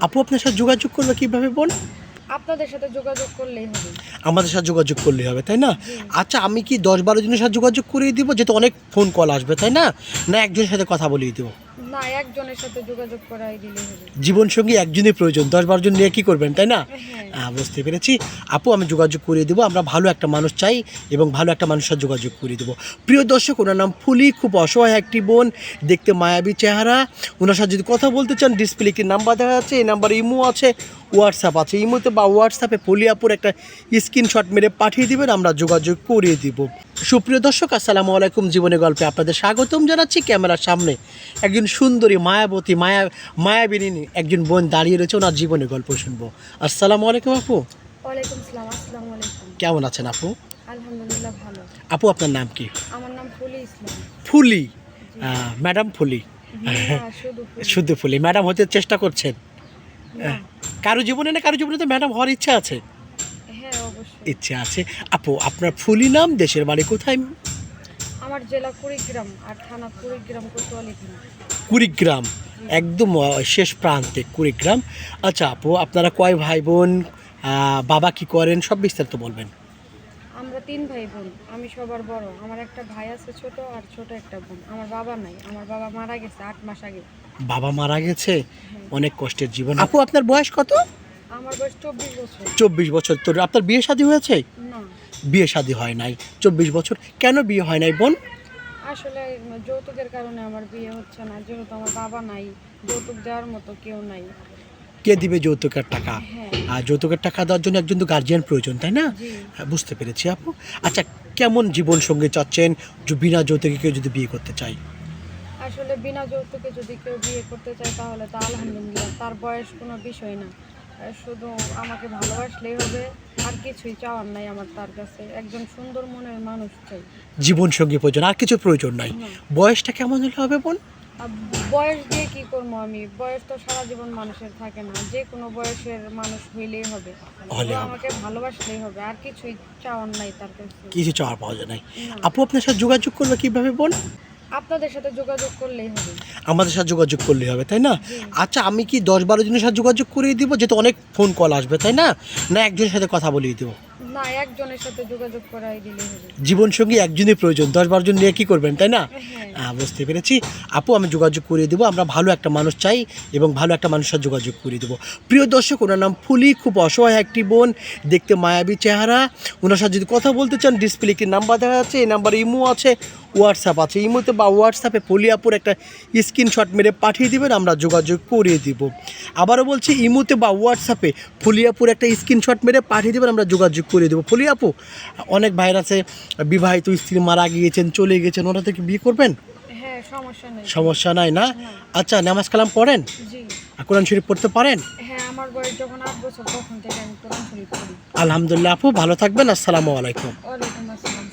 আপু আপনার সাথে যোগাযোগ করবে কিভাবে বোন? আপনাদের সাথে যোগাযোগ করলেই হবে। আমাদের সাথে যোগাযোগ করলেই হবে, তাই না? জি। আচ্ছা, আমি কি 10-12 জনের সাথে যোগাযোগ করিয়ে দিব? যেহেতু অনেক ফোন কল আসবে, তাই না? না একজনের সাথে কথা বলিয়ে দিব? না, একজনের সাথে যোগাযোগ করাই দিলেই হবে। জীবনসঙ্গী একজনই প্রয়োজন, 10-12 জন নিয়ে কী করবেন, তাই না? হ্যাঁ। বুঝতে পেরেছি। আপু আমি যোগাযোগ করিয়ে দেবো, আমরা ভালো একটা মানুষ চাই এবং ভালো একটা মানুষের সাথে যোগাযোগ করিয়ে দেবো। প্রিয় দর্শক, ওনার নাম ফুলি, খুব অসহায় একটি বোন, দেখতে মায়াবী চেহারা। ওনার সাথে যদি কথা বলতে চান, ডিসপ্লে কি নাম্বার দেখা যাচ্ছে, এই নাম্বারে ইমো আছে, হোয়াটসঅ্যাপ আছে। ইমোতে বা হোয়াটসঅ্যাপে ফুলি আপুর একটা স্ক্রিনশট মেরে পাঠিয়ে দিবেন, আমরা যোগাযোগ করিয়ে দিব। সুপ্রিয় দর্শক, আসসালামু আলাইকুম। জীবনের গল্পে আপনাদের স্বাগতম জানাচ্ছি। ক্যামেরার সামনে একজন সুন্দরী মায়াবতী মায়াবিনী একজন বোন দাঁড়িয়ে রয়েছে, ওনার জীবনের গল্প শুনবো। আসসালামু আলাইকুম আপু। ওয়ালাইকুম সালাম। আসসালামু আলাইকুম। কেমন আছেন আপু? আলহামদুলিল্লাহ ভালো। আপু আপনার নাম কি? আমার নাম ফুলি ইসলাম। ফুলি? জি। ম্যাডাম ফুলি? না, শুধু ফুলি। শুধু ফুলি। ম্যাডাম হতে চেষ্টা করছেন? না। কারো জীবনে না কারো জীবনে তো ম্যাডাম হওয়ার ইচ্ছা আছে? হ্যাঁ, অবশ্যই। ইচ্ছা আছে। আপু আপনার ফুলি নাম, দেশের বাড়ি কোথায়? আমার জেলা কুড়িগ্রাম আর থানা কুড়িগ্রাম কোতোয়ালি থানা। কুড়িগ্রাম, একদম শেষ প্রান্তে কুড়িগ্রাম। আচ্ছা আপু, আপনারা কয় ভাই বোন? বাবা কি করেন, সব বিস্তারিত বলবেন। আমরা 3 ভাই বোন। আমি সবার বড়। আমার একটা ভাই আছে ছোট, আর ছোট একটা বোন। আমার বাবা নাই। আমার বাবা মারা গেছে 8 মাস আগে। বাবা মারা গেছে, হ্যাঁ। অনেক কষ্টের জীবন। আপু আপনার বয়স কত? আমার বয়স 24 বছর। 24 বছর। তো আপনার বিয়ে শাদী হয়েছে? না, বিয়ে শাদী হয় নাই। 24 বছর, কেন বিয়ে হয় নাই বোন? আসলে যৌতুকের কারণে আমার বিয়ে হচ্ছে না, যেহেতু আমার বাবা নাই, যৌতুক দেওয়ার মতো কেউ নাই। কে দিবে যৌতুকের টাকা? হ্যাঁ। আর যৌতুকের টাকা দেওয়ার জন্য একজন তো গার্জিয়ান প্রয়োজন, তাই না? জি। বুঝতে পেরেছি আপু। আচ্ছা, কেমন জীবন সঙ্গী চাচ্ছেন যে বিনা যৌতুকে কেউ যদি বিয়ে করতে চায়? আসলে বিনা যৌতুকে যদি কেউ বিয়ে করতে চায় তাহলে তো আলহামদুলিল্লাহ, তার বয়স কোনো বিষয় না। শুধু আমাকে ভালোবাসলেই হবে, আর কিছুই চাওয়ার নাই আমার তার কাছে। একজন সুন্দর মনের মানুষ চাই। জীবন সঙ্গী প্রয়োজন, আর কিছু প্রয়োজন নাই। না। বয়সটা কেমন হলে হবে বোন? আর বয়স দিয়ে কি করবো আমি? বয়স তো সারা জীবন মানুষের থাকে না, যে কোনো বয়সের মানুষ হইলেই হবে। হলে শুধু হবে। আমাকে ভালোবাসলেই হবে, আর কিছুই চাওয়ার নাই তার কাছে। কিছু চাওয়ার পাওয়া যায় নাই। না। আপু আপনার সাথে যোগাযোগ করবে কিভাবে বোন? আপনাদের সাথে যোগাযোগ করলেই হবে। আমাদের সাথে যোগাযোগ করলেই হবে, তাই না? জি। আচ্ছা, আমি কি 10-12 জনের সাথে যোগাযোগ করিয়ে দিব? যেহেতু অনেক ফোন কল আসবে, তাই না? না একজনের সাথে কথা বলিয়ে দিব? না, একজনের সাথে যোগাযোগ করাই দিলেই হবে। জীবনসঙ্গী একজনই প্রয়োজন, 10-12 জন নিয়ে কী করবেন, তাই না? হ্যাঁ। বুঝতে পেরেছি। আপু আমি যোগাযোগ করিয়ে দেবো, আমরা ভালো একটা মানুষ চাই এবং ভালো একটা মানুষের সাথে যোগাযোগ করিয়ে দেবো। প্রিয় দর্শক, ওনার নাম ফুলি, খুব অসহায় একটি বোন, দেখতে মায়াবী চেহারা। ওনার সাথে যদি কথা বলতে চান, ডিসপ্লে কি নাম্বার দেখা যাচ্ছে, এই নাম্বারে ইমো আছে, হোয়াটসঅ্যাপ আছে। ইমোতে বা হোয়াটসঅ্যাপে ফুলি আপুর একটা স্ক্রিনশট মেরে পাঠিয়ে দিবেন, আমরা যোগাযোগ করিয়ে দিব। আবারও বলছি, ইমোতে বা হোয়াটসঅ্যাপে ফুলি আপুর একটা স্ক্রিনশট মেরে পাঠিয়ে দেবেন, আমরা যোগাযোগ করিয়ে দেবো। ফুলি আপু, অনেক ভাইয়ের আছে বিবাহিত স্ত্রী মারা গিয়েছেন, চলে গেছেন, ওরা থেকে বিয়ে করবেন? হ্যাঁ, সমস্যা নেই। সমস্যা নাই না? না। আচ্ছা, নামাজ কালাম পড়েন? জি। কোরআন শরীফ পড়তে পারেন? হ্যাঁ, আমার বয়স যখন 8 বছর তখন থেকে আমি কোরআন শরীফ পড়ি। আলহামদুলিল্লাহ আপু, ভালো থাকবেন। আসসালামু আলাইকুম। ওয়ালাইকুম আসসালাম।